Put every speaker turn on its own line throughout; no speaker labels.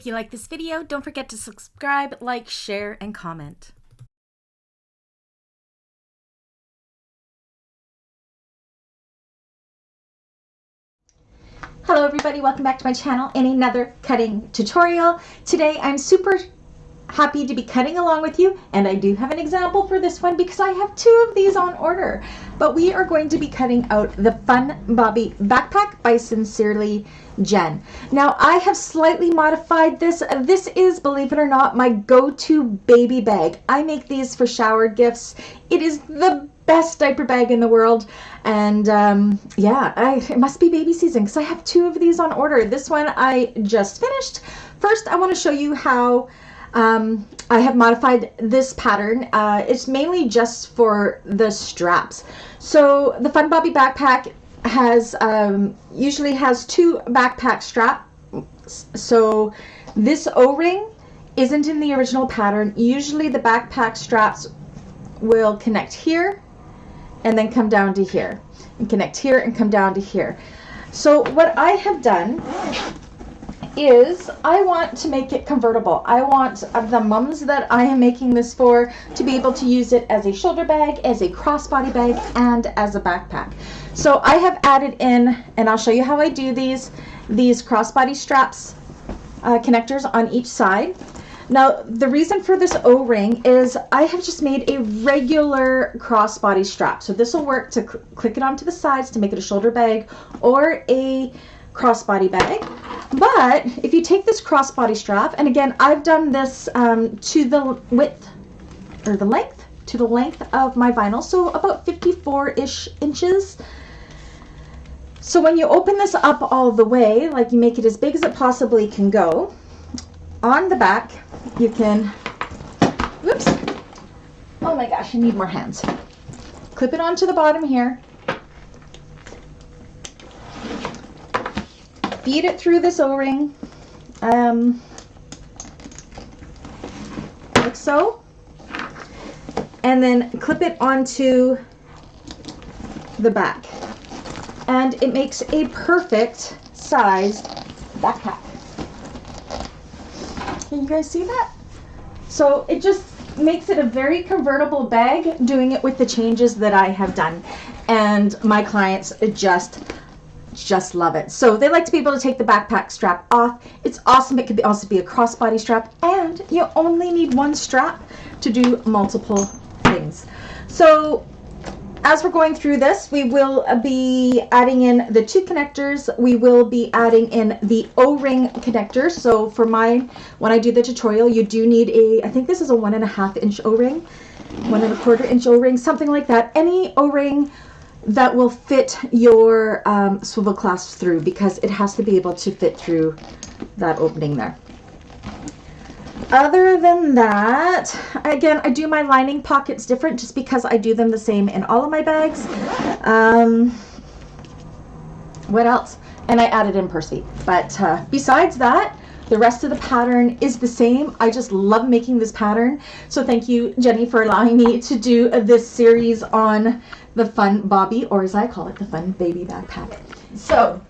If you like this video, don't forget to subscribe, like, share, and comment. Hello everybody, welcome back to my channel in another cutting tutorial. Today I'm super happy to be cutting along with you, and I do have an example for this one because I have two of these on order. But we are going to be cutting out the Fun Bobby Backpack by Sincerely Jen. Now I have slightly modified this. This is, believe it or not, my go-to baby bag. I make these for shower gifts. It is the best diaper bag in the world, and yeah, it must be baby season because I have two of these on order. This one I just finished. First I want to show you how I have modified this pattern. It's mainly just for the straps. So the Fun Bobby backpack has usually has two backpack straps. So this O-ring isn't in the original pattern. Usually the backpack straps will connect here and then come down to here, and connect here and come down to here. So what I have done is I want to make it convertible. I want the mums that I am making this for to be able to use it as a shoulder bag, as a crossbody bag, and as a backpack. So I have added in, and I'll show you how I do these crossbody straps, connectors on each side. Now the reason for this O-ring is I have just made a regular crossbody strap. So this will work to click it onto the sides to make it a shoulder bag or a crossbody bag. But if you take this crossbody strap, and again I've done this to the width or the length, to the length of my vinyl, so about 54-ish inches. So when you open this up all the way, like you make it as big as it possibly can go, on the back you can, whoops, oh my gosh, I need more hands. Clip it onto the bottom here, feed it through this O-ring, like so, and then clip it onto the back, and it makes a perfect sized backpack. Can you guys see that? So it just makes it a very convertible bag, doing it with the changes that I have done, and my clients just love it. So they like to be able to take the backpack strap off. It's awesome. It could also be a crossbody strap, and you only need one strap to do multiple things. So as we're going through this, we will be adding in the two connectors. We will be adding in the O-ring connector. So for mine, when I do the tutorial, you do need I think this is a 1.5 inch O-ring, 1.25 inch O-ring, something like that. Any O-ring that will fit your swivel clasp through, because it has to be able to fit through that opening there. Other than that, again, I do my lining pockets different just because I do them the same in all of my bags. What else? And I added in Percy. But besides that, the rest of the pattern is the same. I just love making this pattern. So thank you, Jenny, for allowing me to do this series on the Fun Bobby, or as I call it, the Fun Baby Backpack. So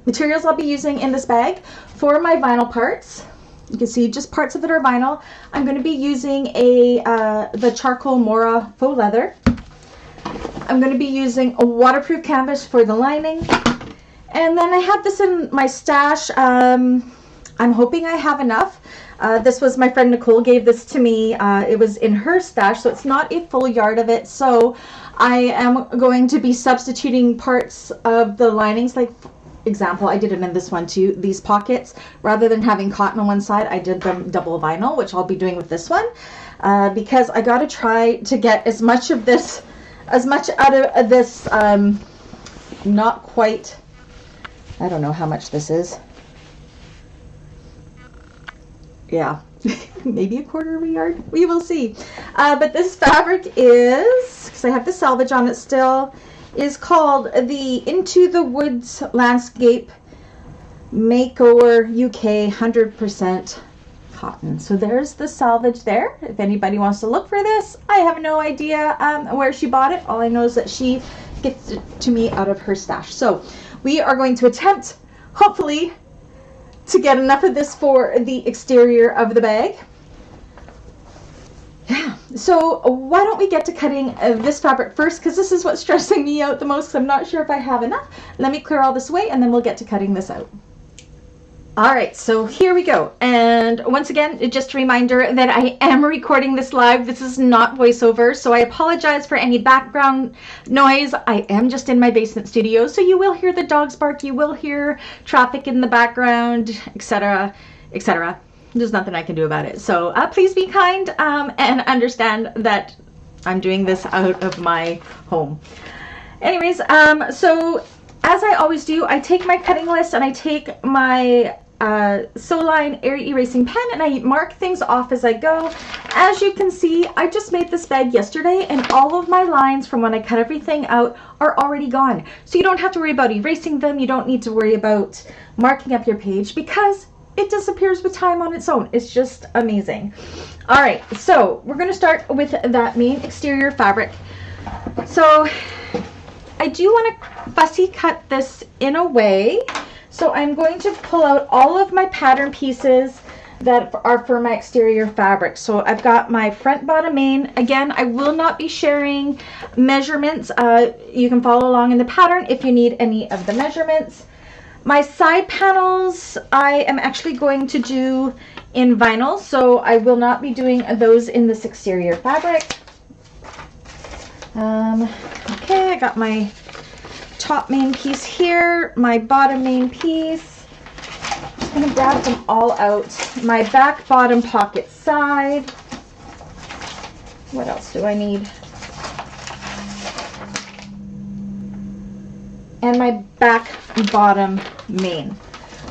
materials I'll be using in this bag for my vinyl parts. You can see just parts of it are vinyl. I'm going to be using the charcoal Mora faux leather. I'm going to be using a waterproof canvas for the lining. And then I have this in my stash. I'm hoping I have enough. This was my friend Nicole gave this to me. It was in her stash, so it's not a full yard of it. So I am going to be substituting parts of the linings, like example, I did it in this one too, these pockets, rather than having cotton on one side, I did them double vinyl, which I'll be doing with this one, because I got to try to get as much out of this, not quite, I don't know how much this is, yeah, maybe a quarter of a yard, we will see. But this fabric is, because I have the selvage on it still, is called the Into the Woods Landscape Makeover UK 100% cotton. So there's the selvage there. If anybody wants to look for this, I have no idea where she bought it. All I know is that she gets it to me out of her stash. So we are going to attempt, hopefully, to get enough of this for the exterior of the bag. Yeah, so why don't we get to cutting this fabric first, because this is what's stressing me out the most, because I'm not sure if I have enough. Let me clear all this away and then we'll get to cutting this out. All right, so here we go. And once again, just a reminder that I am recording this live. This is not voiceover, so I apologize for any background noise. I am just in my basement studio, so you will hear the dogs bark, you will hear traffic in the background, etc., etc. There's nothing I can do about it. So please be kind and understand that I'm doing this out of my home. Anyways, so as I always do, I take my cutting list and I take my Soline air erasing pen and I mark things off as I go. As you can see, I just made this bag yesterday and all of my lines from when I cut everything out are already gone. So you don't have to worry about erasing them. You don't need to worry about marking up your page because it disappears with time on its own. It's just amazing. All right, so we're going to start with that main exterior fabric. So I do want to fussy cut this in a way. So I'm going to pull out all of my pattern pieces that are for my exterior fabric. So I've got my front, bottom, main. Again, I will not be sharing measurements. You can follow along in the pattern if you need any of the measurements. My side panels, I am actually going to do in vinyl, so I will not be doing those in this exterior fabric. Okay, I got my top main piece here, my bottom main piece. I'm going to grab them all out. My back bottom pocket side. What else do I need? And my back bottom main.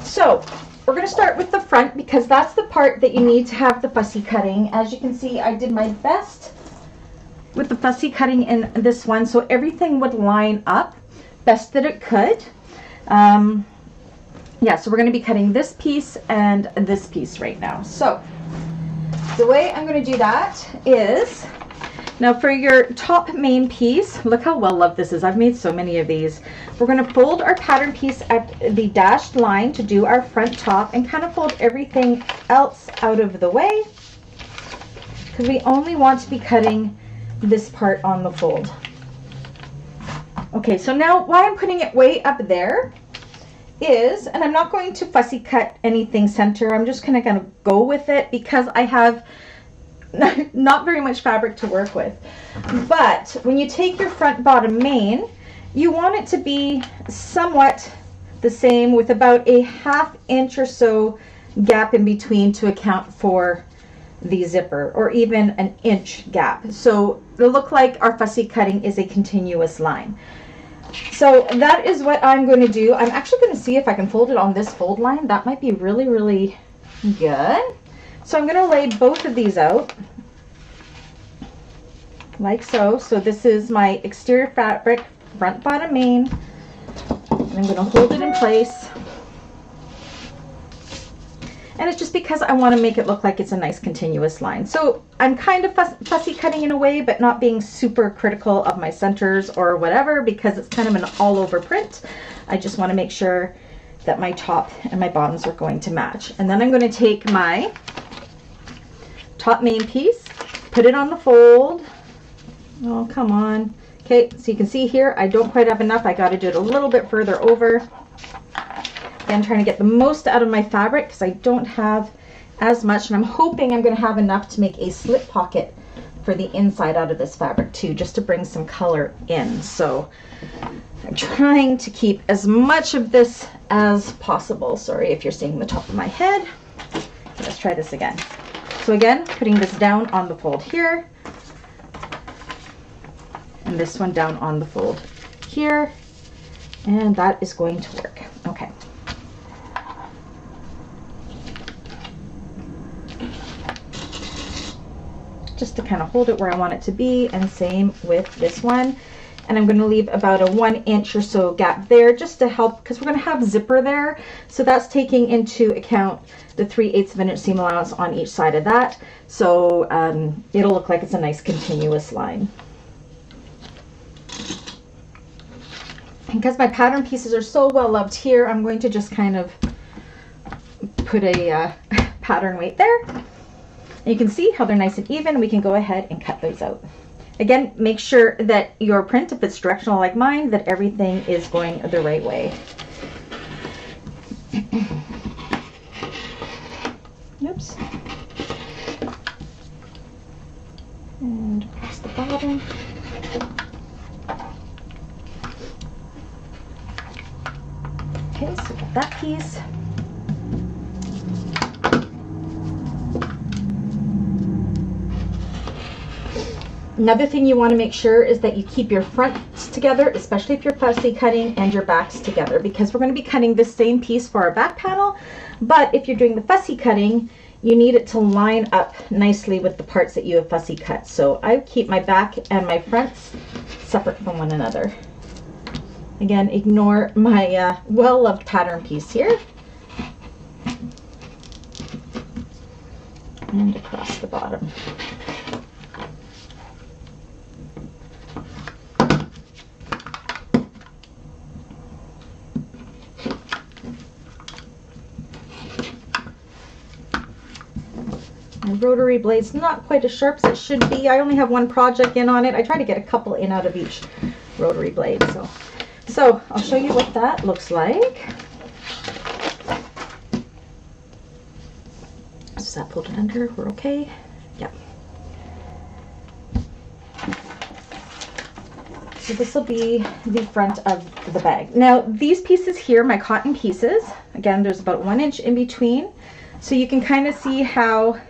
So we're going to start with the front because that's the part that you need to have the fussy cutting. As you can see, I did my best with the fussy cutting in this one so everything would line up best that it could. Yeah, so we're going to be cutting this piece and this piece right now. So the way I'm going to do that is, now for your top main piece, look how well loved this is. I've made so many of these. We're going to fold our pattern piece at the dashed line to do our front top and kind of fold everything else out of the way because we only want to be cutting this part on the fold. Okay, so now why I'm putting it way up there is, and I'm not going to fussy cut anything center, I'm just going to go with it because I have not very much fabric to work with. But when you take your front bottom main, you want it to be somewhat the same with about a 1/2 inch or so gap in between to account for the zipper, or even an inch gap. So it'll look like our fussy cutting is a continuous line. So that is what I'm going to do. I'm actually going to see if I can fold it on this fold line. That might be really, really good. So I'm going to lay both of these out like so. So this is my exterior fabric, front, bottom, main. And I'm going to hold it in place. And it's just because I want to make it look like it's a nice continuous line. So I'm kind of fussy cutting in a way, but not being super critical of my centers or whatever because it's kind of an all over print. I just want to make sure that my top and my bottoms are going to match. And then I'm going to take my top main piece, put it on the fold. Oh, come on. Okay, so you can see here, I don't quite have enough. I got to do it a little bit further over. Again, trying to get the most out of my fabric because I don't have as much, and I'm hoping I'm going to have enough to make a slip pocket for the inside out of this fabric too, just to bring some color in. So I'm trying to keep as much of this as possible. Sorry if you're seeing the top of my head. Okay, let's try this again. So again, putting this down on the fold here, and this one down on the fold here, and that is going to work. Okay. Just to kind of hold it where I want it to be, and same with this one. And I'm going to leave about a 1 inch or so gap there just to help, because we're going to have zipper there. So that's taking into account the 3/8 of an inch seam allowance on each side of that. So it'll look like it's a nice continuous line. And because my pattern pieces are so well loved here, I'm going to just kind of put a pattern weight there. And you can see how they're nice and even. We can go ahead and cut those out. Again, make sure that your print, if it's directional like mine, that everything is going the right way. Oops. And across the bottom. Okay, so got that piece. Another thing you want to make sure is that you keep your fronts together, especially if you're fussy cutting, and your backs together, because we're going to be cutting the same piece for our back panel. But if you're doing the fussy cutting, you need it to line up nicely with the parts that you have fussy cut. So I keep my back and my fronts separate from one another. Again, ignore my well-loved pattern piece here. And across the bottom. My rotary blade's not quite as sharp as it should be. I only have one project in on it. I try to get a couple in out of each rotary blade. So I'll show you what that looks like. So that pulled it under, we're okay. Yep. So this will be the front of the bag. Now these pieces here, my cotton pieces, again, there's about 1 inch in between. So you can kind of see how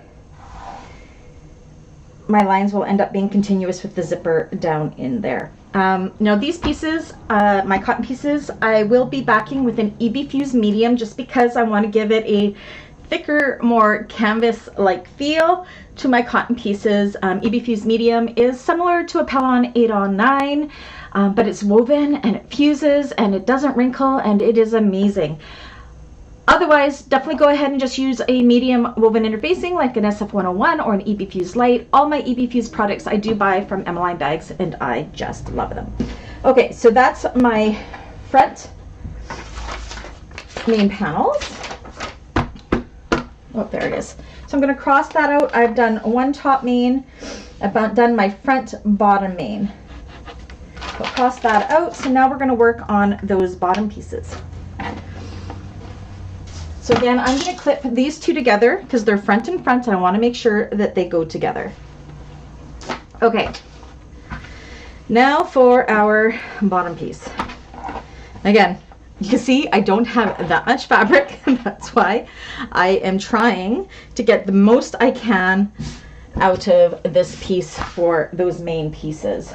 my lines will end up being continuous with the zipper down in there. Now these pieces, my cotton pieces, I will be backing with an EB Fuse medium just because I want to give it a thicker, more canvas-like feel to my cotton pieces. EB Fuse medium is similar to a Pellon 8-on-9, but it's woven and it fuses and it doesn't wrinkle and it is amazing. Otherwise, definitely go ahead and just use a medium woven interfacing like an SF101 or an EB Fuse Light. All my EB Fuse products I do buy from Emmaline bags and I just love them. Okay, so that's my front main panels. Oh, there it is. So I'm going to cross that out. I've done one top main. I've done my front bottom main. So cross that out. So now we're going to work on those bottom pieces. So again, I'm going to clip these two together because they're front and front, and I want to make sure that they go together. Okay, now for our bottom piece. Again, you can see I don't have that much fabric. That's why I am trying to get the most I can out of this piece for those main pieces.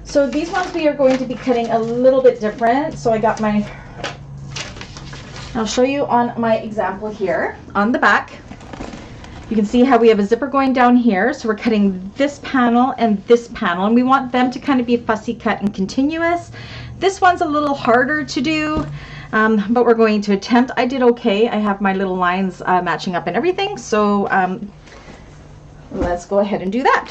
So these ones we are going to be cutting a little bit different. So I got my, I'll show you on my example here on the back. You can see how we have a zipper going down here. So we're cutting this panel and we want them to kind of be fussy cut and continuous. This one's a little harder to do, but we're going to attempt. I did okay. I have my little lines matching up and everything. So let's go ahead and do that.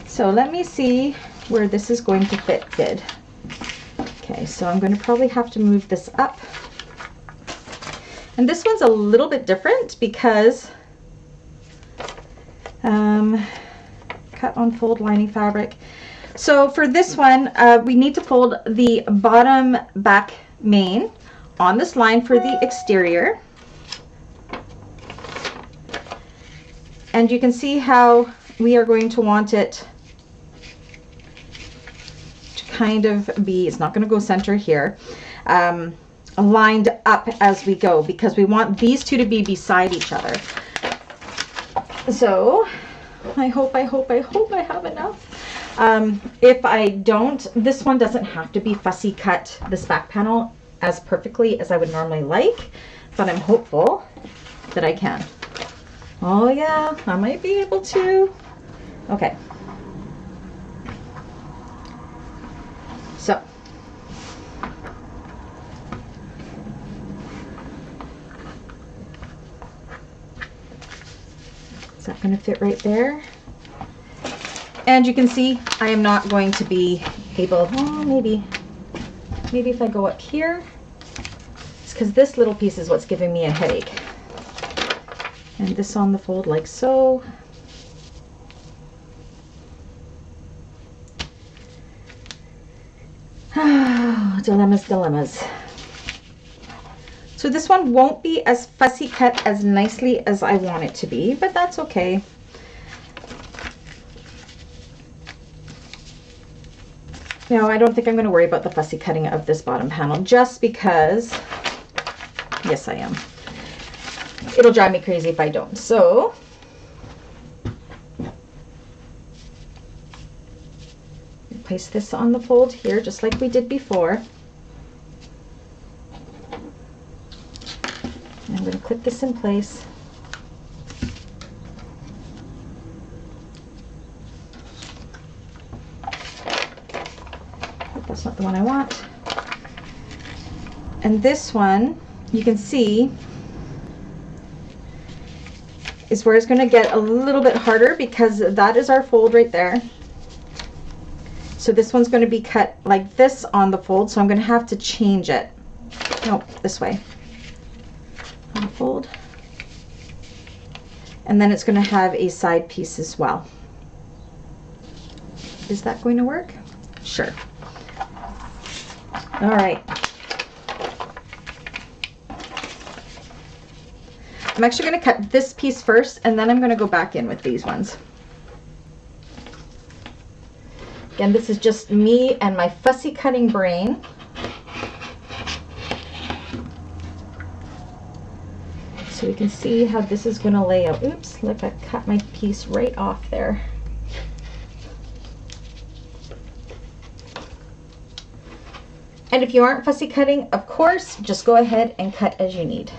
So let me see where this is going to fit good. Okay, so I'm going to probably have to move this up. And this one's a little bit different because cut on fold lining fabric. So for this one, we need to fold the bottom back main on this line for the exterior. And you can see how we are going to want it to kind of be, it's not going to go center here, lined up as we go, because we want these two to be beside each other. So I hope I have enough. If I don't, this one doesn't have to be fussy cut, this back panel, as perfectly as I would normally like, but I'm hopeful that I can. Oh yeah, I might be able to. Okay. So is that going to fit right there? And you can see I am not going to be able, oh, maybe if I go up here, it's because this little piece is what's giving me a headache. And this on the fold like so. Dilemmas, dilemmas. So this one won't be as fussy cut as nicely as I want it to be, but that's okay. No, I don't think I'm going to worry about the fussy cutting of this bottom panel, just because, yes I am. It'll drive me crazy if I don't. So, place this on the fold here, just like we did before. And I'm going to clip this in place. That's not the one I want. And this one, you can see, is where it's going to get a little bit harder, because that is our fold right there. So this one's going to be cut like this on the fold, so I'm going to have to change it. No, this way. On the fold. And then it's going to have a side piece as well. Is that going to work? Sure. All right. I'm actually going to cut this piece first, and then I'm going to go back in with these ones. Again, this is just me and my fussy cutting brain. So we can see how this is going to lay out. Oops, look, I cut my piece right off there. And if you aren't fussy cutting, of course, just go ahead and cut as you need.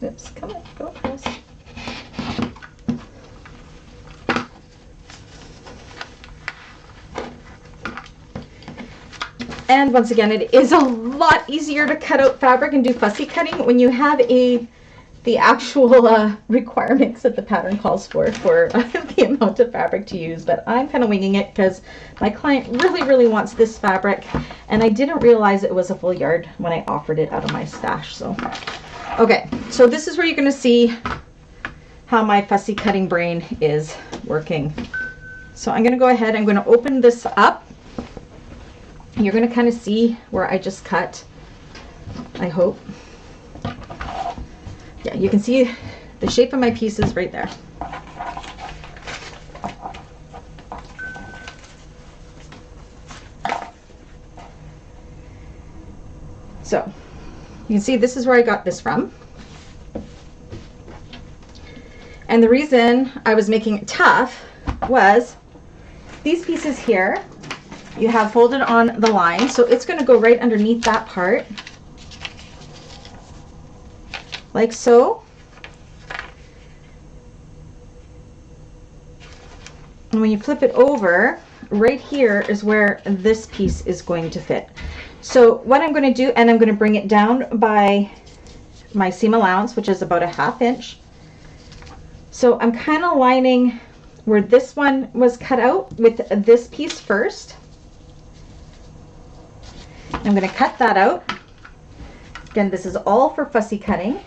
Oops, come on, go across. And once again, it is a lot easier to cut out fabric and do fussy cutting when you have the actual requirements that the pattern calls for the amount of fabric to use. But I'm kind of winging it because my client really wants this fabric, and I didn't realize it was a full yard when I offered it out of my stash. So okay, so this is where you're going to see how my fussy cutting brain is working. So I'm going to go ahead, I'm going to open this up. You're going to kind of see where I just cut, I hope. Yeah, you can see the shape of my pieces right there. So you can see this is where I got this from. And the reason I was making it tough was these pieces here, you have folded on the line, so it's going to go right underneath that part, like so. And when you flip it over, right here is where this piece is going to fit. So what I'm going to do, and I'm going to bring it down by my seam allowance, which is about a 1/2 inch. So I'm kind of lining where this one was cut out with this piece first. I'm going to cut that out. Again, this is all for fussy cutting.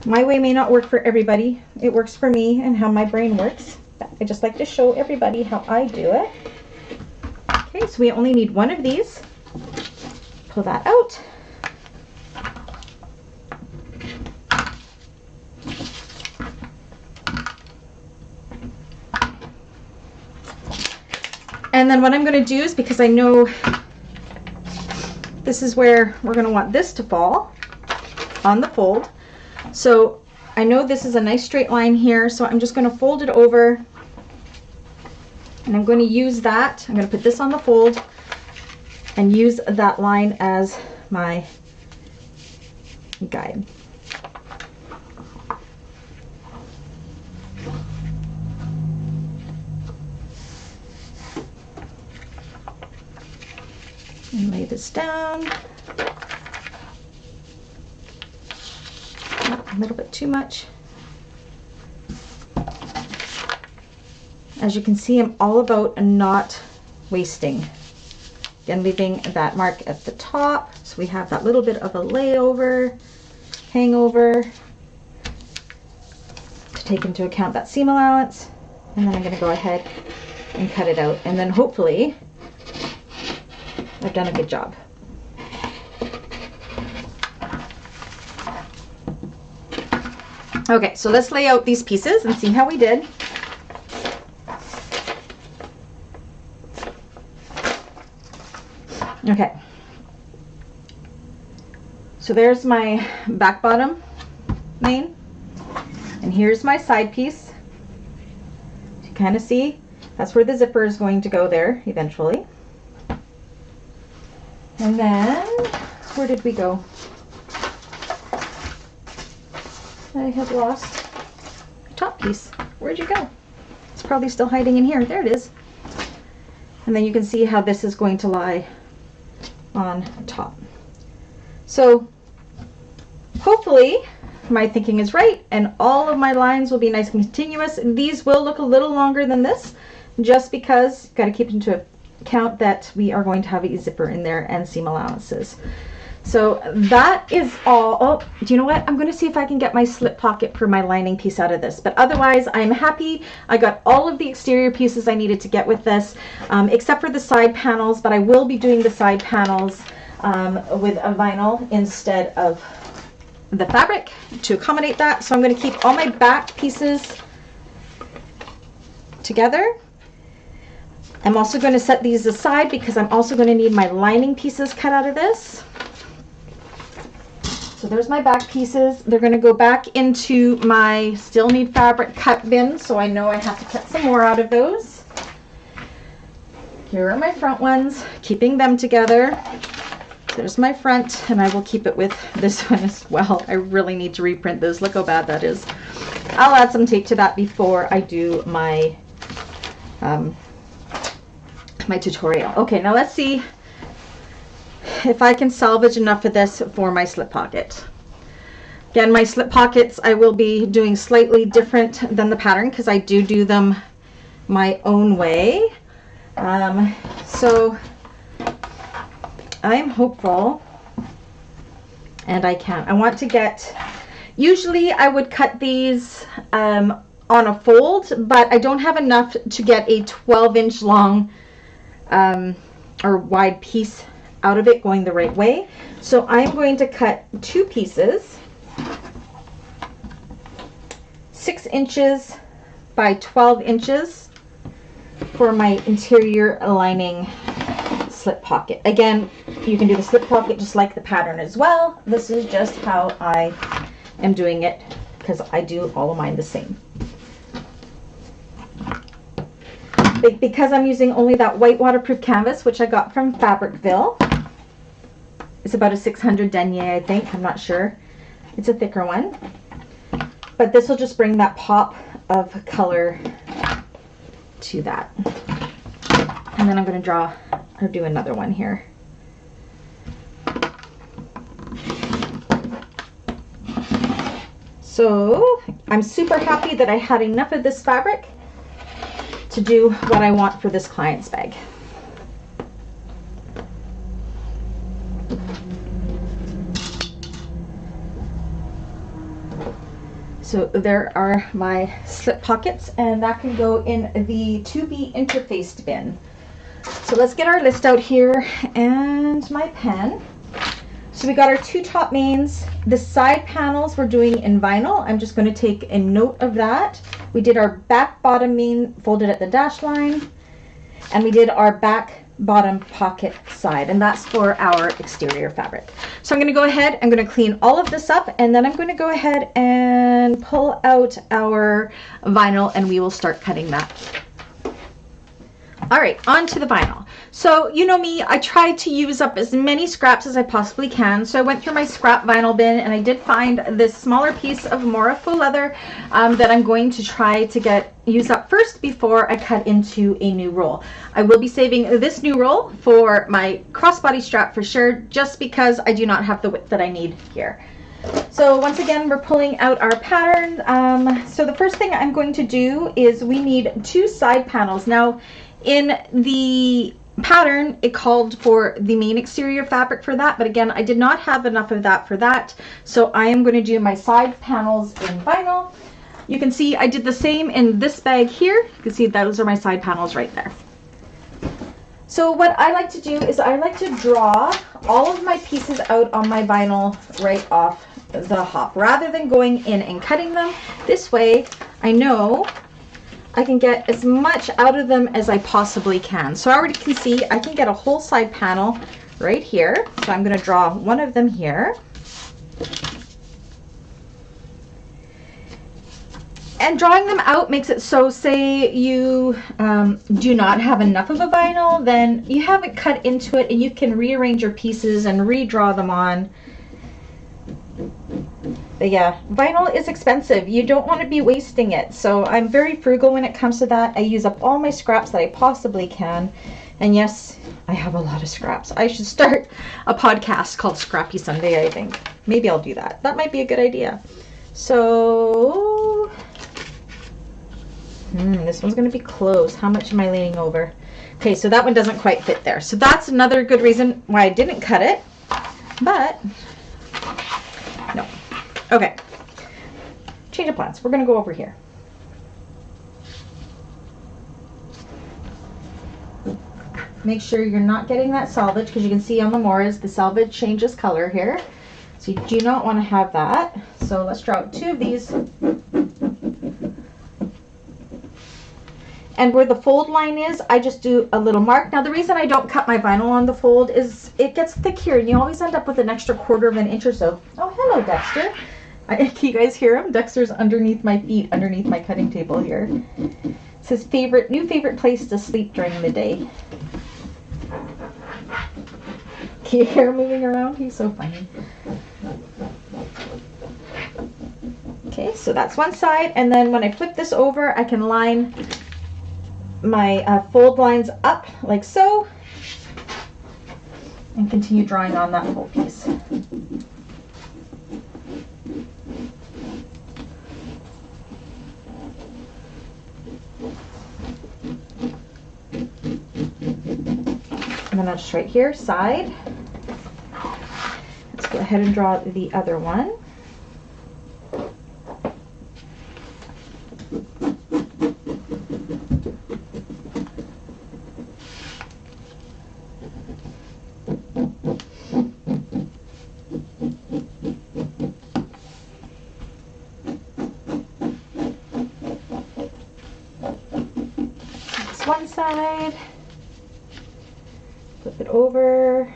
My way may not work for everybody. It works for me and how my brain works. I just like to show everybody how I do it. Okay, so we only need one of these. Pull that out. And then what I'm going to do is, because I know this is where we're going to want this to fall on the fold. So I know this is a nice straight line here, so I'm just going to fold it over, and I'm going to use that. I'm going to put this on the fold and use that line as my guide. And lay this down. A little bit too much. as you can see, I'm all about not wasting. Again, leaving that mark at the top, so we have that little bit of a layover, hangover, to take into account that seam allowance. And then I'm going to go ahead and cut it out, and then hopefully I've done a good job. Okay, so let's lay out these pieces and see how we did. Okay, so there's my back bottom main, and here's my side piece. You kind of see that's where the zipper is going to go there eventually. And then where did we go? I have lost the top piece. Where'd you go? It's probably still hiding in here. There it is. And then you can see how this is going to lie on top. So hopefully my thinking is right and all of my lines will be nice and continuous. These will look a little longer than this, just because you've got to keep into account that we are going to have a zipper in there and seam allowances. So that is all. Oh, do you know what? I'm going to see if I can get my slip pocket for my lining piece out of this. But otherwise, I'm happy. I got all of the exterior pieces I needed to get with this, except for the side panels. But I will be doing the side panels with a vinyl instead of the fabric to accommodate that. So I'm going to keep all my back pieces together. I'm also going to set these aside because I'm also going to need my lining pieces cut out of this. So there's my back pieces. They're going to go back into my still need fabric cut bin, so I know I have to cut some more out of those. Here are my front ones, keeping them together. There's my front, and I will keep it with this one as well. I really need to reprint this. Look how bad that is. I'll add some tape to that before I do my my tutorial. Okay, now let's see if I can salvage enough of this for my slip pocket. Again, my slip pockets I will be doing slightly different than the pattern because I do them my own way. So I'm hopeful, and I can. I want to get, usually I would cut these on a fold, but I don't have enough to get a 12-inch long or wide piece out of it going the right way. So I'm going to cut two pieces, 6 inches by 12 inches for my interior lining slip pocket. Again, you can do the slip pocket just like the pattern as well. This is just how I am doing it because I do all of mine the same. Because I'm using only that white waterproof canvas, which I got from Fabricville. It's about a 600 denier, I think. I'm not sure. It's a thicker one. But this will just bring that pop of color to that. And then I'm going to draw or do another one here. So I'm super happy that I had enough of this fabric to do what I want for this client's bag. So there are my slip pockets, and that can go in the to be interfaced bin. So let's get our list out here and my pen. So we got our two top mains. The side panels we're doing in vinyl. I'm just going to take a note of that. We did our back bottom main folded at the dash line, and we did our back bottom pocket side, and that's for our exterior fabric. So I'm going to go ahead, I'm going to clean all of this up, and then I'm going to go ahead and pull out our vinyl, and we will start cutting that. All right, on to the vinyl. So you know me, I try to use up as many scraps as I possibly can. So I went through my scrap vinyl bin, and I did find this smaller piece of Mora faux leather that I'm going to try to use up first before I cut into a new roll. I will be saving this new roll for my crossbody strap for sure, just because I do not have the width that I need here. So once again, we're pulling out our pattern. So the first thing I'm going to do is we need 2 side panels. Now in the pattern, it called for the main exterior fabric for that, but again, I did not have enough of that for that. So I am going to do my side panels in vinyl. You can see I did the same in this bag here. You can see those are my side panels right there. So what I like to do is I like to draw all of my pieces out on my vinyl right off the hop rather than going in and cutting them. This way I know I can get as much out of them as I possibly can. So I already can see I can get a whole side panel right here. So I'm going to draw one of them here. And drawing them out makes it so, say you do not have enough of a vinyl, then you have it cut into it and you can rearrange your pieces and redraw them on. But yeah, vinyl is expensive. You don't want to be wasting it. So I'm very frugal when it comes to that. I use up all my scraps that I possibly can. And yes, I have a lot of scraps. I should start a podcast called Scrappy Sunday, I think. Maybe I'll do that. That might be a good idea. So this one's going to be close. How much am I leaning over? Okay, so that one doesn't quite fit there. So that's another good reason why I didn't cut it. But no. Okay. Change of plans. We're going to go over here. Make sure you're not getting that selvage, because you can see on the Moras the selvage changes color here. So you do not want to have that. So let's draw out 2 of these. And where the fold line is, I just do a little mark. Now the reason I don't cut my vinyl on the fold is it gets thick here and you always end up with an extra 1/4 of an inch or so. Oh, hello, Dexter. Can you guys hear him? Dexter's underneath my feet, underneath my cutting table here. It's his new favorite place to sleep during the day. Can you hear him moving around? He's so funny. Okay, so that's one side. And then when I flip this over, I can line my fold lines up like so and continue drawing on that whole piece. And then I'll just right here, side. Let's go ahead and draw the other one. One side, flip it over,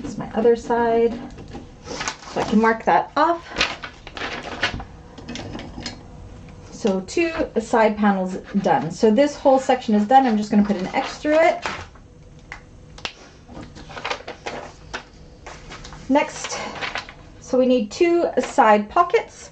that's my other side, so I can mark that off. So 2 side panels done. So this whole section is done. I'm just going to put an X through it. Next, so we need 2 side pockets.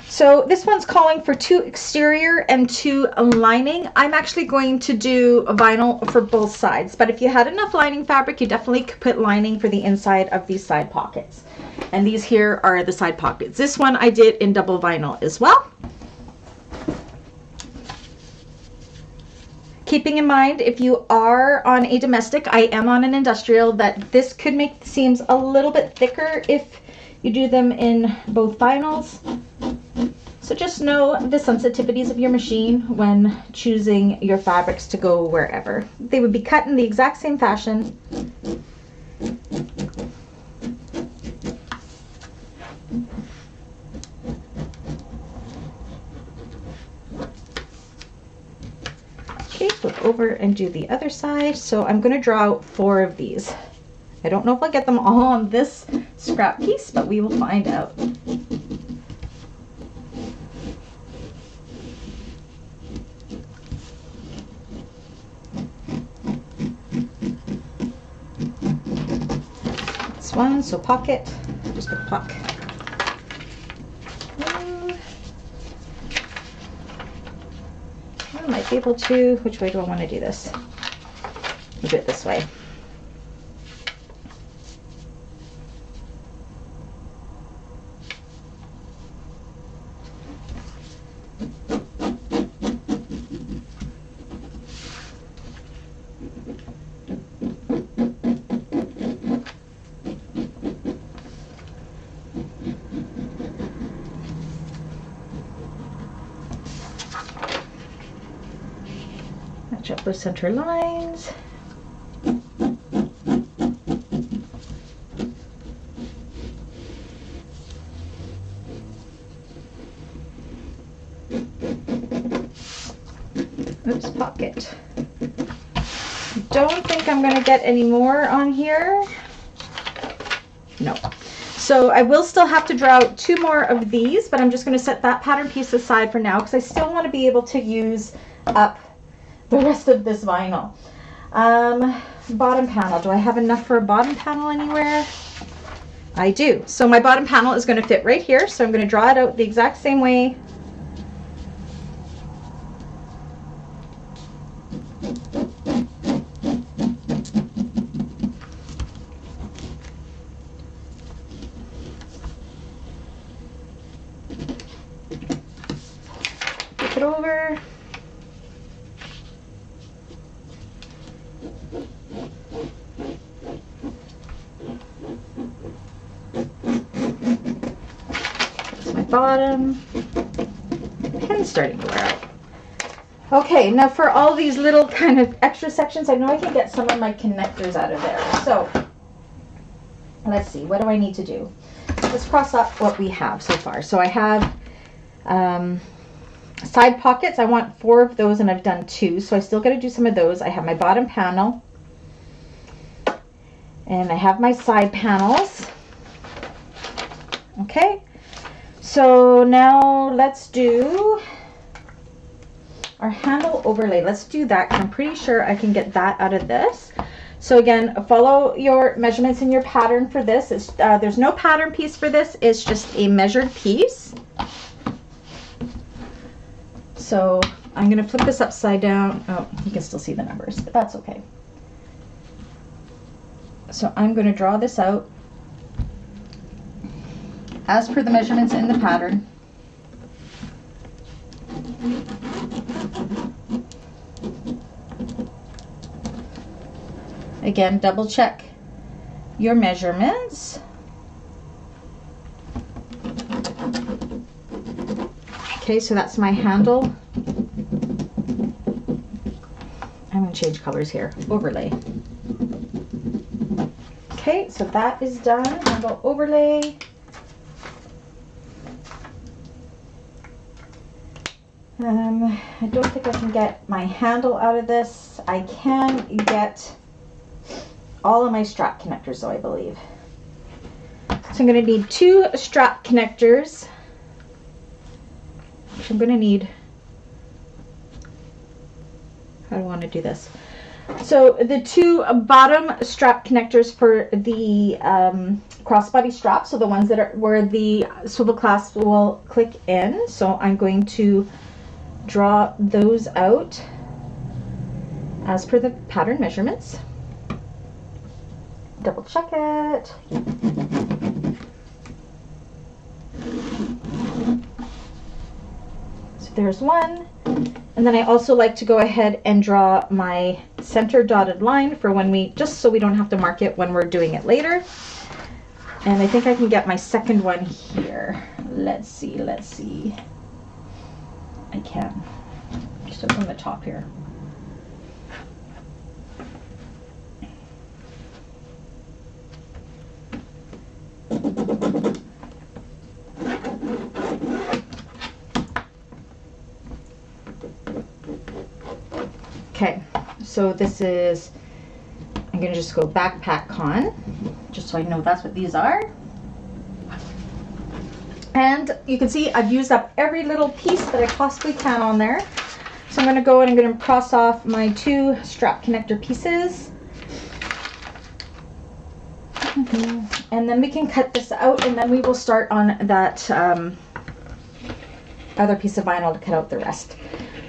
So this one's calling for 2 exterior and 2 lining. I'm actually going to do a vinyl for both sides, but if you had enough lining fabric, you definitely could put lining for the inside of these side pockets. And these here are the side pockets. This one I did in double vinyl as well. Keeping in mind, if you are on a domestic, I am on an industrial, that this could make the seams a little bit thicker if you do them in both vinyls. So just know the sensitivities of your machine when choosing your fabrics to go wherever. They would be cut in the exact same fashion. Okay, flip over and do the other side. So I'm going to draw out 4 of these. I don't know if I'll get them all on this scrap piece, but we will find out. This one, so pocket. just gonna pluck. I might be able to, which way do I want to do this? We'll do it this way. Match up those center lines. Oops, pocket. Don't think I'm going to get any more on here. No. So I will still have to draw out 2 more of these, but I'm just going to set that pattern piece aside for now because I still want to be able to use up the rest of this vinyl. Bottom panel. Do I have enough for a bottom panel anywhere? I do. So my bottom panel is going to fit right here. So I'm going to draw it out the exact same way. Flip it over. Bottom. Pen's starting to wear out. Okay, now for all these little kind of extra sections, I know I can get some of my connectors out of there. So let's see, what do I need to do? Let's cross up what we have so far. So I have side pockets. I want 4 of those and I've done 2, so I still got to do some of those. I have my bottom panel and I have my side panels. Okay. So now let's do our handle overlay. Let's do that because I'm pretty sure I can get that out of this. So again, follow your measurements in your pattern for this. There's no pattern piece for this. It's just a measured piece. So I'm going to flip this upside down. Oh, you can still see the numbers, but that's okay. So I'm going to draw this out as per the measurements in the pattern. Again, double check your measurements. Okay, so that's my handle. I'm going to change colors here. Overlay. Okay, so that is done. Handle overlay. I don't think I can get my handle out of this. I can get all of my strap connectors though, I believe. So I'm going to need 2 strap connectors, which I'm going to need. How do I want to do this? So the 2 bottom strap connectors for the crossbody strap, so the ones that are where the swivel clasp will click in. So I'm going to draw those out as per the pattern measurements. Double check it. So there's one. And then I also like to go ahead and draw my center dotted line for when we, just so we don't have to mark it when we're doing it later. And I think I can get my second one here. Let's see. I can. Just up on the top here. Okay, so this is, I'm going to just go backpack con, just so I know that's what these are. And you can see I've used up every little piece that I possibly can on there. So I'm going to go and I'm going to cross off my 2 strap connector pieces. And then we can cut this out, and then we will start on that other piece of vinyl to cut out the rest.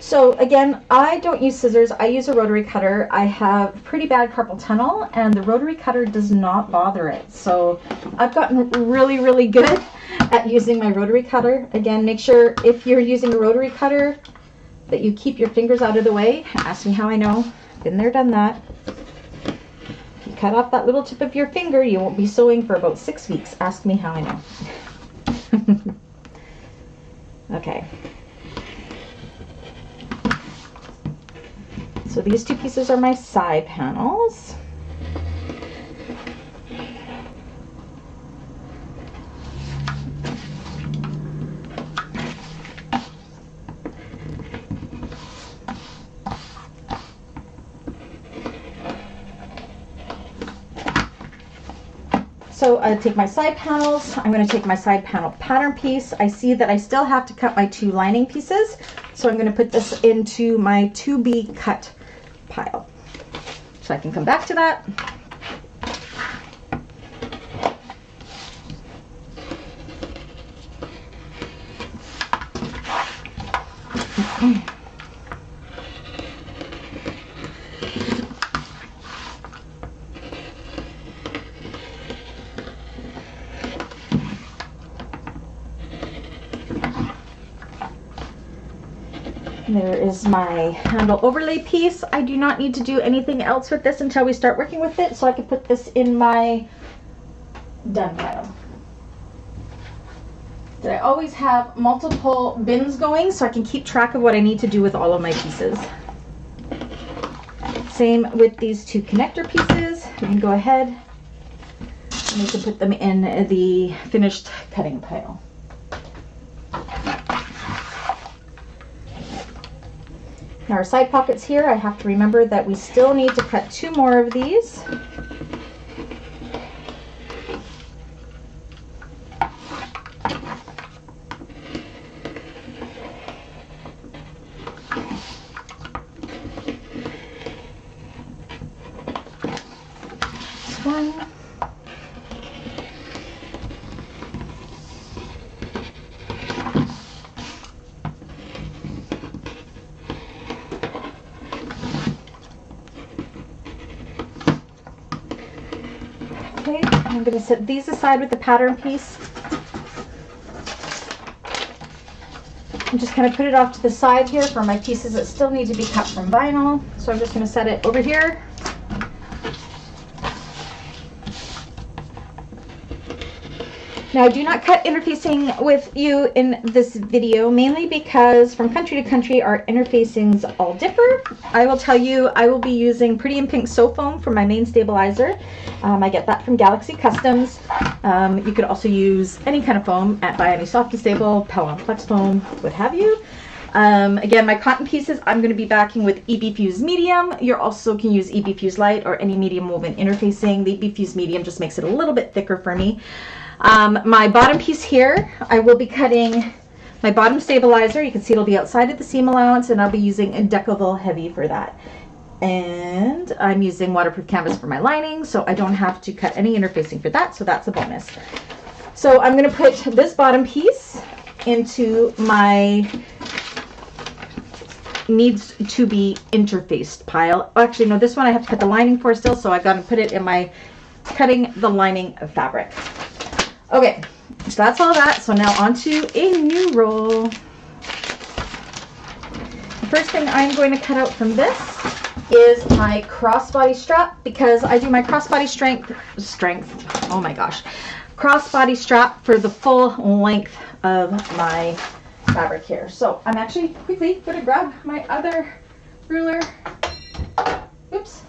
So again, I don't use scissors. I use a rotary cutter. I have pretty bad carpal tunnel, and the rotary cutter does not bother it. So I've gotten really, really good at using my rotary cutter. Again, make sure if you're using a rotary cutter that you keep your fingers out of the way. Ask me how I know. Been there, done that. If you cut off that little tip of your finger, you won't be sewing for about 6 weeks. Ask me how I know. Okay. So these two pieces are my side panels. So I take my side panels. I'm going to take my side panel pattern piece. I see that I still have to cut my 2 lining pieces. So I'm going to put this into my to be cut pile. So I can come back to that. There is my handle overlay piece. I do not need to do anything else with this until we start working with it, so I can put this in my done pile. I always have multiple bins going so I can keep track of what I need to do with all of my pieces. Same with these 2 connector pieces. We can go ahead and we can put them in the finished cutting pile. Now our side pockets here, I have to remember that we still need to cut 2 more of these. This one. Okay, I'm going to set these aside with the pattern piece. I'm just going to put it off to the side here for my pieces that still need to be cut from vinyl. So I'm just going to set it over here. Now, I do not cut interfacing with you in this video, mainly because from country to country, our interfacings all differ. I will tell you, I will be using Pretty in Pink Sew Foam for my main stabilizer. I get that from Galaxy Customs. You could also use any kind of foam by any Soft and Stable, Pellon Flex Foam, what have you. Again, my cotton pieces, I'm going to be backing with EB Fuse Medium. You also can use EB Fuse Light or any medium woven interfacing. The EB Fuse Medium just makes it a little bit thicker for me. My bottom piece here, I will be cutting my bottom stabilizer. You can see it'll be outside of the seam allowance, and I'll be using a Decovil Heavy for that. And I'm using waterproof canvas for my lining, so I don't have to cut any interfacing for that, so that's a bonus. So I'm going to put this bottom piece into my needs to be interfaced pile. Actually, no, this one I have to cut the lining for still, so I've got to put it in my cutting the lining of fabric. Okay, so that's all that. So now on to a new roll. The first thing I'm going to cut out from this is my crossbody strap, because I do my crossbody strength, oh my gosh, crossbody strap for the full length of my fabric here. So I'm actually quickly going to grab my other ruler. Oops.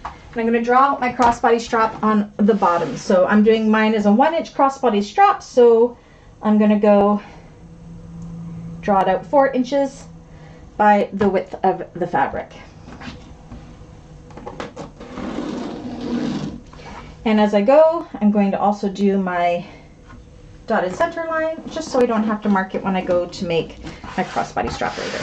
And I'm going to draw my crossbody strap on the bottom. So I'm doing mine as a 1-inch crossbody strap. So I'm going to go draw it out 4 inches by the width of the fabric. And as I go, I'm going to also do my dotted center line, just so I don't have to mark it when I go to make my crossbody strap later.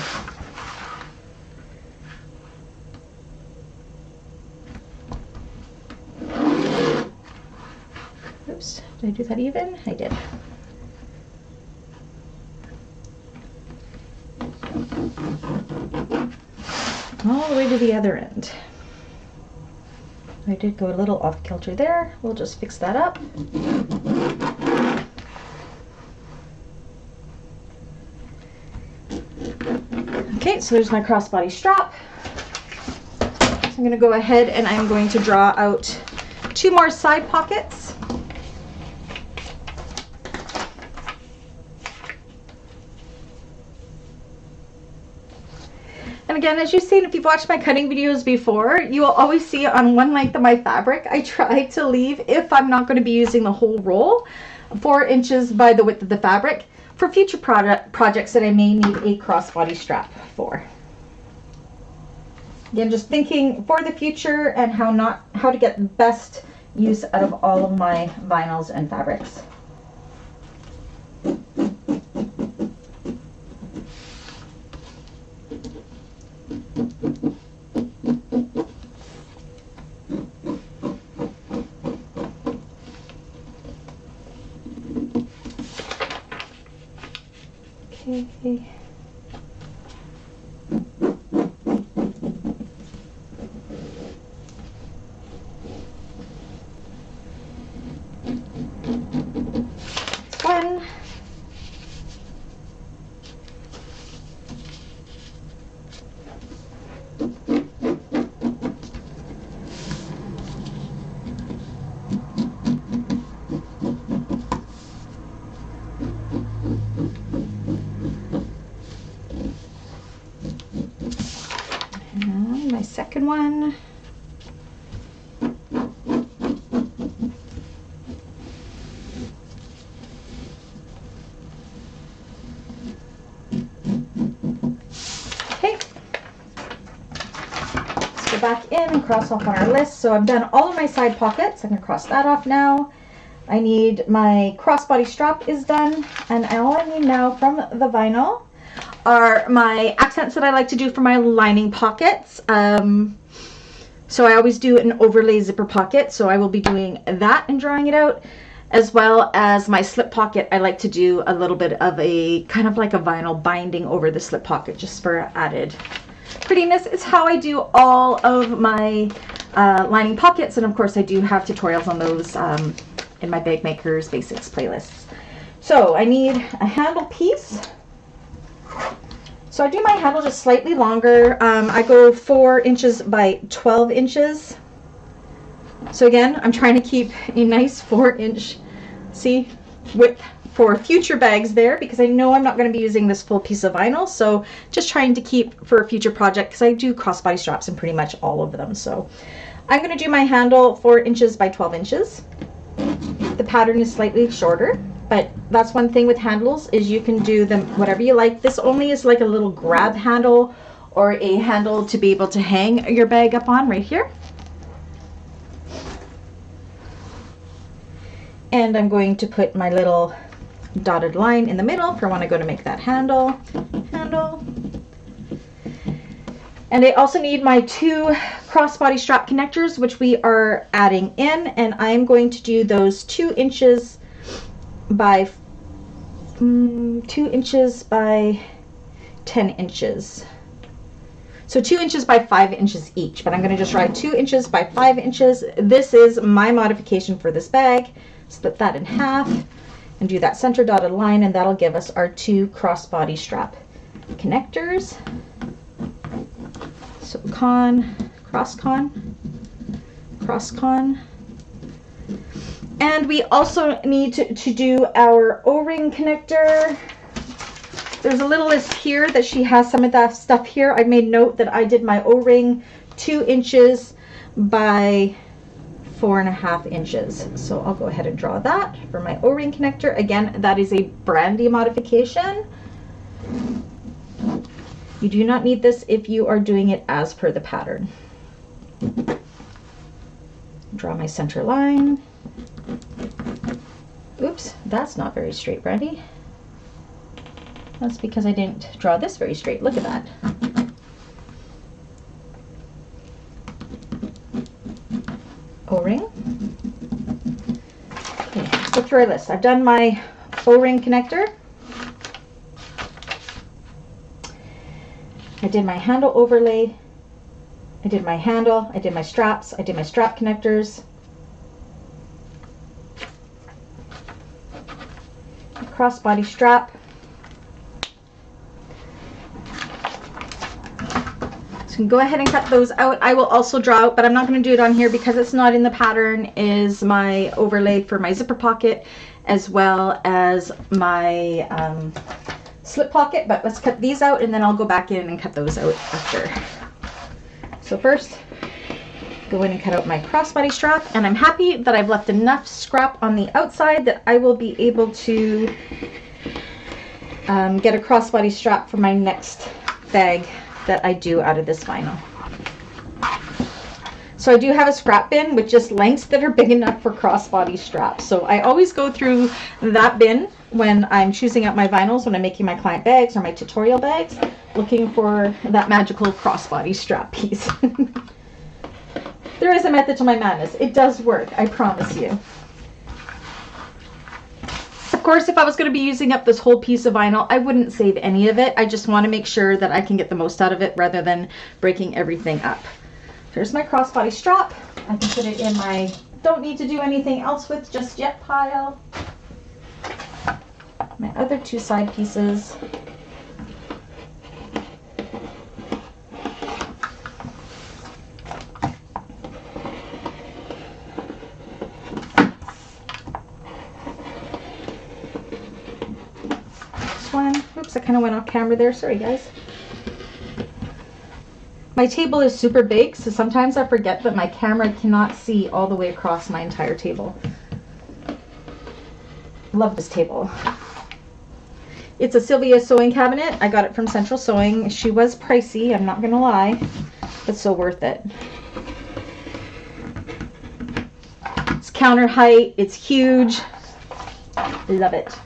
Oops, did I do that even? I did. All the way to the other end. I did go a little off kilter there. We'll just fix that up. Okay, so there's my crossbody strap. So I'm going to go ahead and I'm going to draw out 2 more side pockets. And again, as you've seen, if you've watched my cutting videos before, you will always see on one length of my fabric, I try to leave, if I'm not going to be using the whole roll, 4 inches by the width of the fabric for future projects that I may need a crossbody strap for. Again, just thinking for the future and how to get the best use out of all of my vinyls and fabrics. Okay. One. And my second one. Back in and cross off on our list. So I've done all of my side pockets. I'm going to cross that off now. I need my crossbody strap is done, and all I need now from the vinyl are my accents that I like to do for my lining pockets. So I always do an overlay zipper pocket, so I will be doing that and drawing it out, as well as my slip pocket. I like to do a little bit of a kind of like a vinyl binding over the slip pocket just for added prettiness. It's how I do all of my lining pockets, and of course I do have tutorials on those in my Bagmakers Basics playlists. So I need a handle piece. So I do my handle just slightly longer. I go 4 inches by 12 inches. So again, I'm trying to keep a nice 4-inch, see, width for future bags there, because I know I'm not going to be using this full piece of vinyl. So just trying to keep for a future project, because I do crossbody straps in pretty much all of them. So I'm going to do my handle 4 inches by 12 inches. The pattern is slightly shorter, but that's one thing with handles, is you can do them whatever you like. This only is like a little grab handle or a handle to be able to hang your bag up on right here. And I'm going to put my little dotted line in the middle for when I go to make that handle. And I also need my 2 crossbody strap connectors, which we are adding in, and I'm going to do those 2 inches by 2 inches by 10 inches. So 2 inches by 5 inches each, but I'm going to just write 2 inches by 5 inches. This is my modification for this bag. Split that in half and do that center dotted line, and that'll give us our 2 crossbody strap connectors. So cross con. And we also need to do our O-ring connector. There's a little list here that she has some of that stuff here. I made note that I did my O-ring 2 inches by 4.5 inches. So I'll go ahead and draw that for my O-ring connector. Again, that is a Brandy modification. You do not need this if you are doing it as per the pattern. Draw my center line. Oops, that's not very straight, Brandy. That's because I didn't draw this very straight. Look at that. O-ring. Okay. So through our list, I've done my O-ring connector. I did my handle overlay. I did my handle. I did my straps. I did my strap connectors. Crossbody strap. So you can go ahead and cut those out. I will also draw out, but I'm not going to do it on here because it's not in the pattern, is my overlay for my zipper pocket as well as my slip pocket. But let's cut these out and then I'll go back in and cut those out after. So first, go in and cut out my crossbody strap, and I'm happy that I've left enough scrap on the outside that I will be able to get a crossbody strap for my next bag that I do out of this vinyl. So I do have a scrap bin with just lengths that are big enough for crossbody straps. So I always go through that bin when I'm choosing out my vinyls, when I'm making my client bags or my tutorial bags, looking for that magical crossbody strap piece. There is a method to my madness. It does work, I promise you. Of course, if I was going to be using up this whole piece of vinyl, I wouldn't save any of it. I just want to make sure that I can get the most out of it rather than breaking everything up. There's my crossbody strap. I can put it in my don't need to do anything else with just yet pile. My other two side pieces. One. Oops, I kind of went off camera there. Sorry, guys. My table is super big, so sometimes I forget that my camera cannot see all the way across my entire table. Love this table. It's a Sylvia sewing cabinet. I got it from Central Sewing. She was pricey, I'm not gonna lie, but so worth it. It's counter height. It's huge. Love it.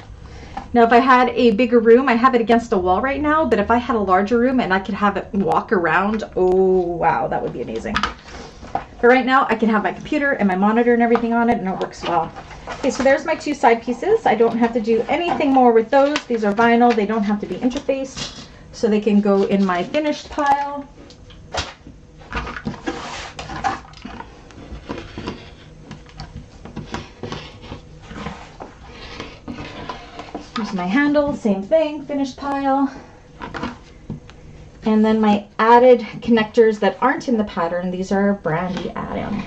Now, if I had a bigger room, I have it against a wall right now, but if I had a larger room and I could have it walk around, oh, wow, that would be amazing. But right now, I can have my computer and my monitor and everything on it, and it works well. Okay, so there's my two side pieces. I don't have to do anything more with those. These are vinyl. They don't have to be interfaced, so they can go in my finished pile. Here's my handle, same thing, finished pile. And then my added connectors that aren't in the pattern, these are Brandy add-on.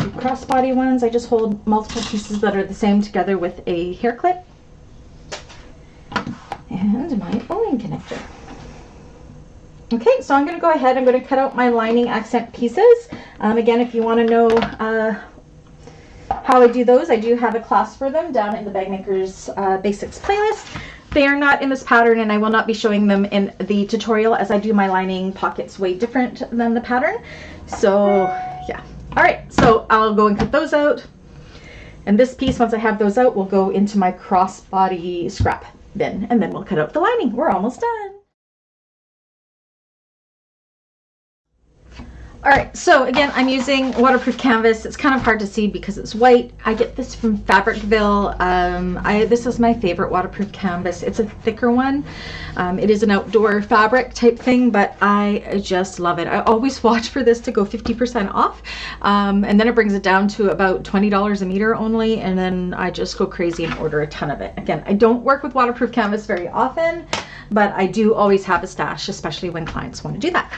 Two crossbody ones, I just hold multiple pieces that are the same together with a hair clip. And my O-ring connector. Okay, so I'm going to go ahead, I'm going to cut out my lining accent pieces. Again, if you want to know how I do those, I do have a class for them down in the Bagmakers Basics playlist. They are not in this pattern, and I will not be showing them in the tutorial as I do my lining pockets way different than the pattern. So yeah. All right, so I'll go and cut those out. And this piece, once I have those out, will go into my crossbody scrap bin, and then we'll cut out the lining. We're almost done. All right, so again, I'm using waterproof canvas. It's kind of hard to see because it's white. I get this from Fabricville. This is my favorite waterproof canvas. It's a thicker one. It is an outdoor fabric type thing, but I just love it. I always watch for this to go 50% off, and then it brings it down to about $20 a meter only, and then I just go crazy and order a ton of it. Again, I don't work with waterproof canvas very often, but I do always have a stash, especially when clients want to do that.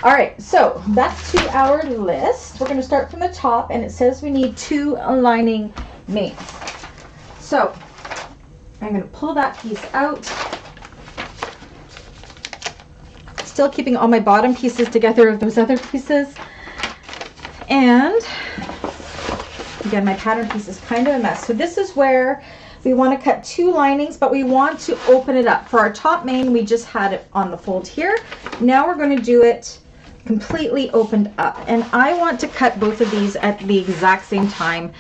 All right, so that's to our list. We're going to start from the top, and it says we need 2 lining mains. So I'm going to pull that piece out, still keeping all my bottom pieces together of those other pieces. And again, my pattern piece is kind of a mess. So this is where we want to cut 2 linings, but we want to open it up. For our top main, we just had it on the fold here. Now we're going to do it completely opened up, and I want to cut both of these at the exact same time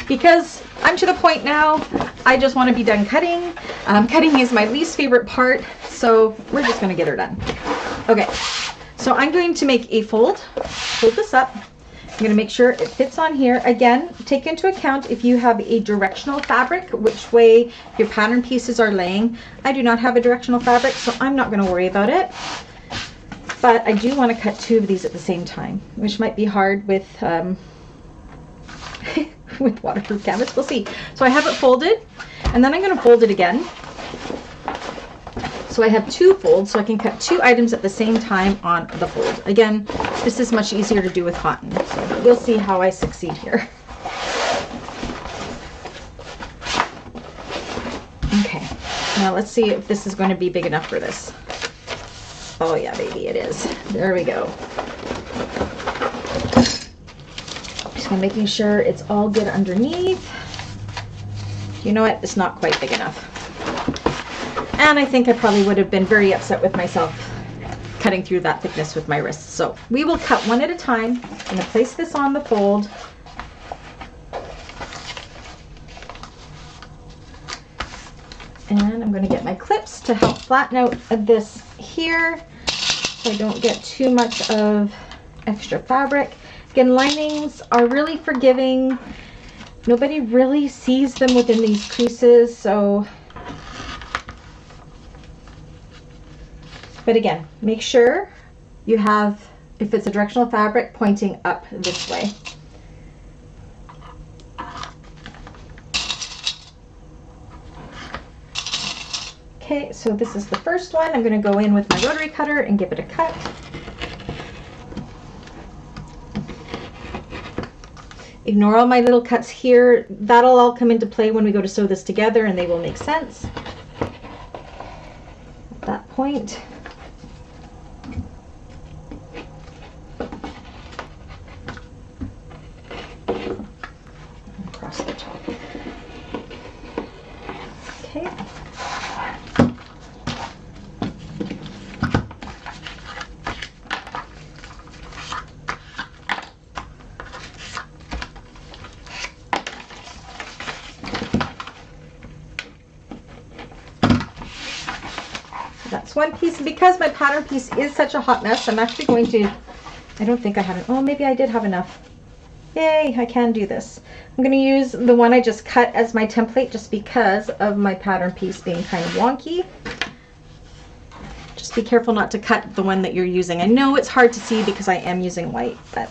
because I'm to the point now I just want to be done cutting. Cutting is my least favorite part, so we're just going to get her done. Okay, so I'm going to make a fold this up, I'm going to make sure it fits on here. Again, take into account if you have a directional fabric, which way your pattern pieces are laying. I do not have a directional fabric, so I'm not going to worry about it. But I do want to cut 2 of these at the same time, which might be hard with with waterproof canvas. We'll see. So I have it folded, and then I'm going to fold it again. So I have 2 folds, so I can cut 2 items at the same time on the fold. Again, this is much easier to do with cotton, so we'll see how I succeed here. Okay, now let's see if this is going to be big enough for this. Oh yeah, baby, it is. There we go. Just making sure it's all good underneath. You know what? It's not quite big enough. And I think I probably would have been very upset with myself cutting through that thickness with my wrists. So we will cut one at a time. I'm going to place this on the fold. And I'm going to get my clips to help flatten out this here so I don't get too much of extra fabric. Again, linings are really forgiving. Nobody really sees them within these creases, so... But again, make sure you have, if it's a directional fabric, pointing up this way. Okay, so this is the first one. I'm going to go in with my rotary cutter and give it a cut. Ignore all my little cuts here. That'll all come into play when we go to sew this together, and they will make sense at that point. Across the top. Okay. That's one piece. Because my pattern piece is such a hot mess, I'm actually going to, I don't think I have it. Oh, maybe I did have enough. Yay, I can do this. I'm going to use the one I just cut as my template just because of my pattern piece being kind of wonky. Just be careful not to cut the one that you're using. I know it's hard to see because I am using white, but...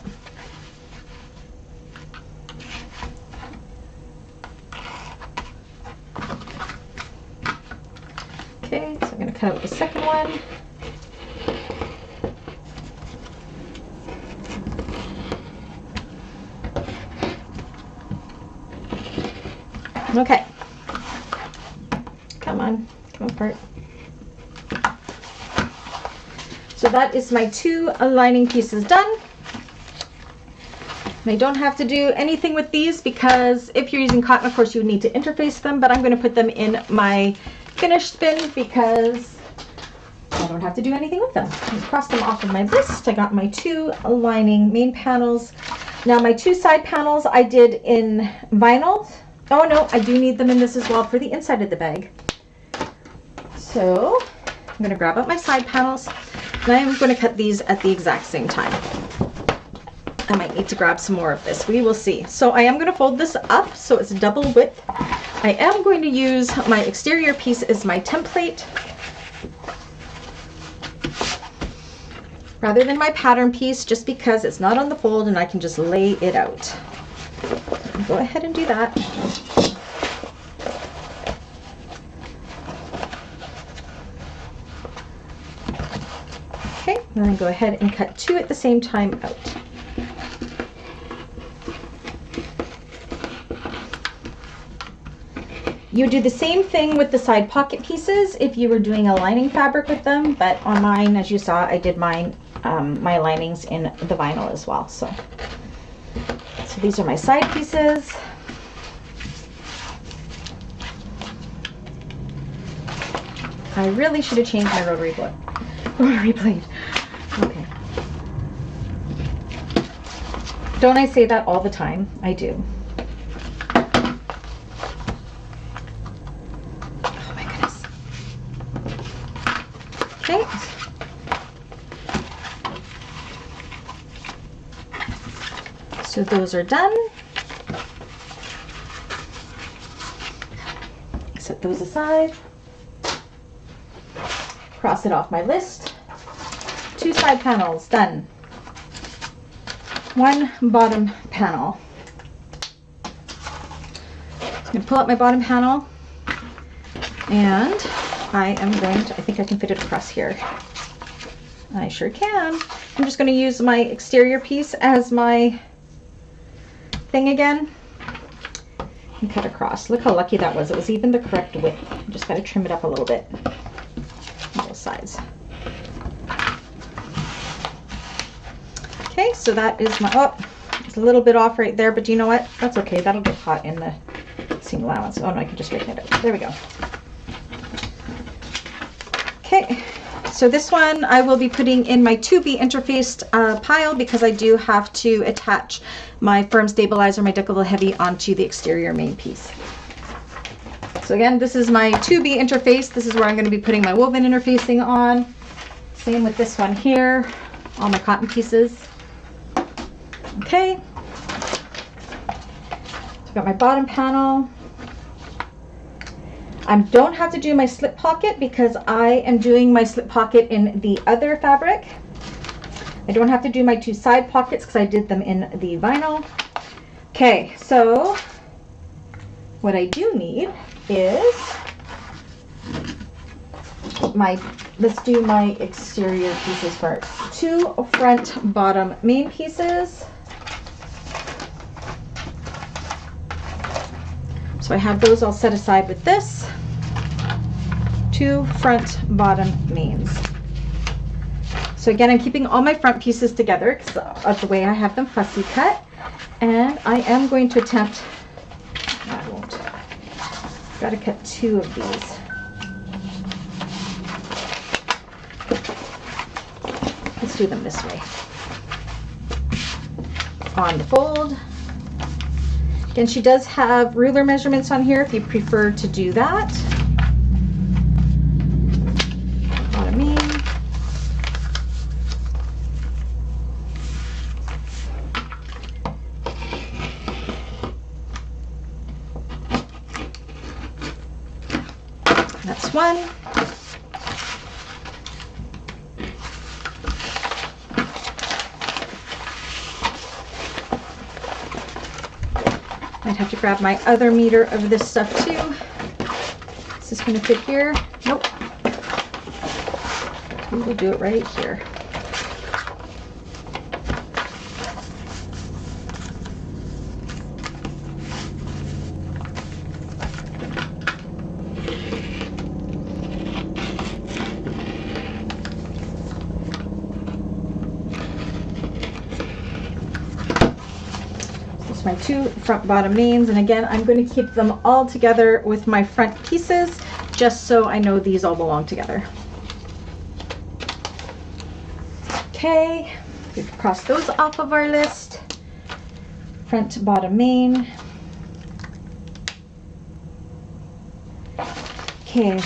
Okay, so I'm going to cut out the second one. Okay. Come on, come apart. So that is my 2 lining pieces done. And I don't have to do anything with these because if you're using cotton, of course, you would need to interface them, but I'm going to put them in my finished bin because I don't have to do anything with them. I cross them off of my list. I got my 2 lining main panels. Now my 2 side panels I did in vinyl. Oh no, I do need them in this as well for the inside of the bag. So I'm going to grab up my side panels and I'm going to cut these at the exact same time. I might need to grab some more of this. We will see. So I am going to fold this up so it's double width. I am going to use my exterior piece as my template rather than my pattern piece just because it's not on the fold and I can just lay it out. Go ahead and do that. Okay, and then go ahead and cut 2 at the same time out. You do the same thing with the side pocket pieces if you were doing a lining fabric with them, but on mine, as you saw, I did mine, my linings in the vinyl as well. So these are my side pieces. I really should have changed my rotary blade. Okay. Don't I say that all the time? I do. Oh my goodness. Okay. So those are done. Set those aside. Cross it off my list. 2 side panels done. 1 bottom panel. I'm going to pull out my bottom panel, and I am going to, I think I can fit it across here. I sure can. I'm just going to use my exterior piece as my thing again and cut across. Look how lucky that was. It was even the correct width. I just got to trim it up a little bit on both sides. Okay, so that is my, oh, it's a little bit off right there, but you know what? That's okay. That'll get caught in the seam allowance. Oh no, I can just straighten it out. There we go. Okay, so this one I will be putting in my to be interfaced pile because I do have to attach my firm stabilizer, my Decovil Heavy, onto the exterior main piece. So again, this is my to be interface. This is where I'm going to be putting my woven interfacing on. Same with this one here, all my cotton pieces. Okay, so I've got my bottom panel. I don't have to do my slip pocket because I am doing my slip pocket in the other fabric. I don't have to do my 2 side pockets because I did them in the vinyl. Okay, so what I do need is let's do my exterior pieces first. 2 front bottom main pieces. So I have those all set aside with this. 2 front bottom mains. So again, I'm keeping all my front pieces together because of the way I have them fussy cut. And I am going to attempt, I won't, got to cut 2 of these. Let's do them this way. On the fold. Again, she does have ruler measurements on here if you prefer to do that. Bottom main. That's one. I'd have to grab my other meter of this stuff too. Is this going to fit here? Nope. We will do it right here. My 2 front bottom mains, and again I'm going to keep them all together with my front pieces just so I know these all belong together. Okay, we've crossed those off of our list. Front bottom main. Okay,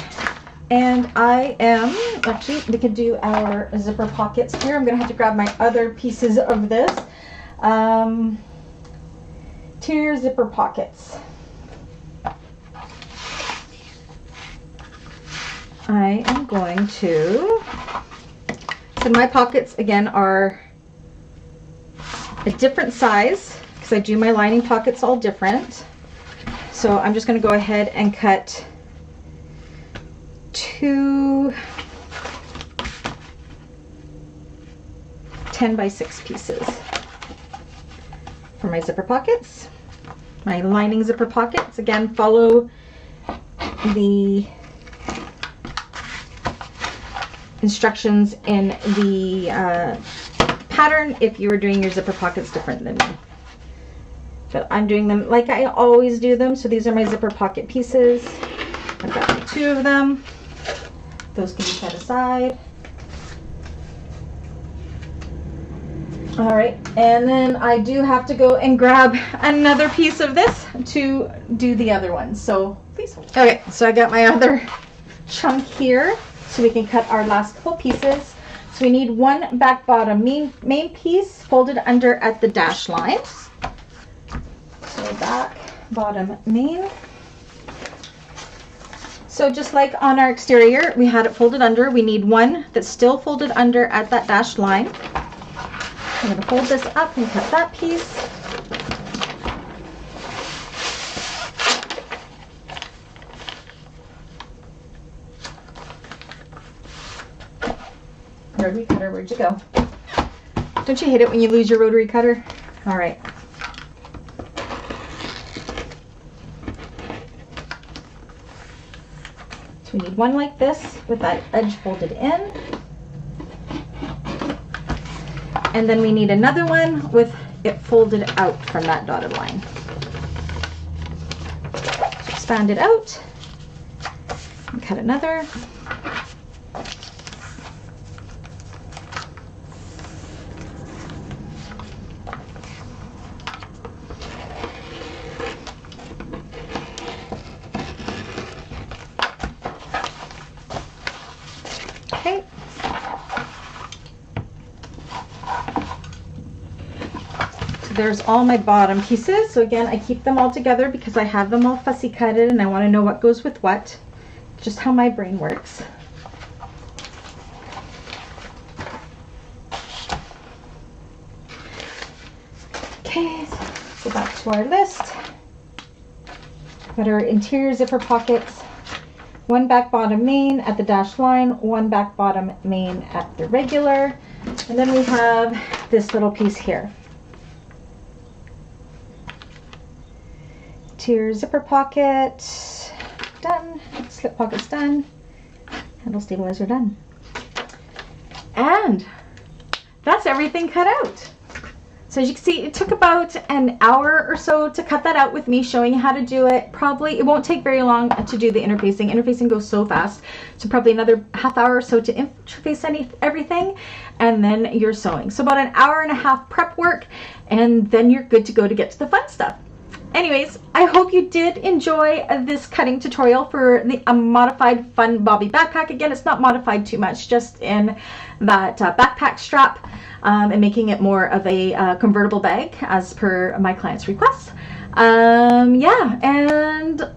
and I am actually, we could do our zipper pockets here. I'm going to have to grab my other pieces of this. 2 zipper pockets. I am going to, so my pockets again are a different size because I do my lining pockets all different. So I'm just going to go ahead and cut 2 10x6 pieces for my zipper pockets. My lining zipper pockets, again, follow the instructions in the pattern if you were doing your zipper pockets different than me. But I'm doing them like I always do them. So these are my zipper pocket pieces. I've got 2 of them. Those can be set aside. All right, and then I do have to go and grab another piece of this to do the other one. So please hold. Okay, so I got my other chunk here so we can cut our last couple pieces. So we need 1 back bottom main piece folded under at the dash line. the back bottom main. So just like on our exterior, we had it folded under. We need one that's still folded under at that dashed line. I'm going to fold this up and cut that piece. Rotary cutter, where'd you go? Don't you hate it when you lose your rotary cutter? All right. So we need one like this with that edge folded in. And then we need another one with it folded out from that dotted line. So expand it out and cut another. Okay. So there's all my bottom pieces. So again, I keep them all together because I have them all fussy cutted and I want to know what goes with what. Just how my brain works. Okay, so go back to our list. Got our interior zipper pockets. One back bottom main at the dashed line, one back bottom main at the regular, and then we have this little piece here. Interior zipper pocket done, slip pockets done, handle stabilizer done. And that's everything cut out. So as you can see, it took about an hour or so to cut that out with me showing you how to do it. Probably, it won't take very long to do the interfacing. Interfacing goes so fast. So probably another half hour or so to interface everything, and then you're sewing. So about an hour and a half prep work, and then you're good to go to get to the fun stuff. Anyways, I hope you did enjoy this cutting tutorial for a modified fun Bobby backpack. Again, it's not modified too much, just in that backpack strap and making it more of a convertible bag as per my client's requests. Yeah, and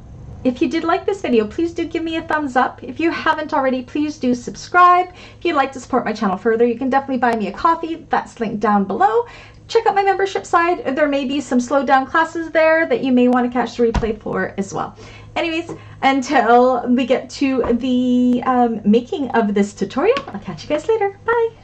if you did like this video, please do give me a thumbs up. If you haven't already, please do subscribe. If you'd like to support my channel further, you can definitely buy me a coffee. That's linked down below. Check out my membership side. There may be some slowed down classes there that you may want to catch the replay for as well. Anyways, until we get to the making of this tutorial, I'll catch you guys later. Bye.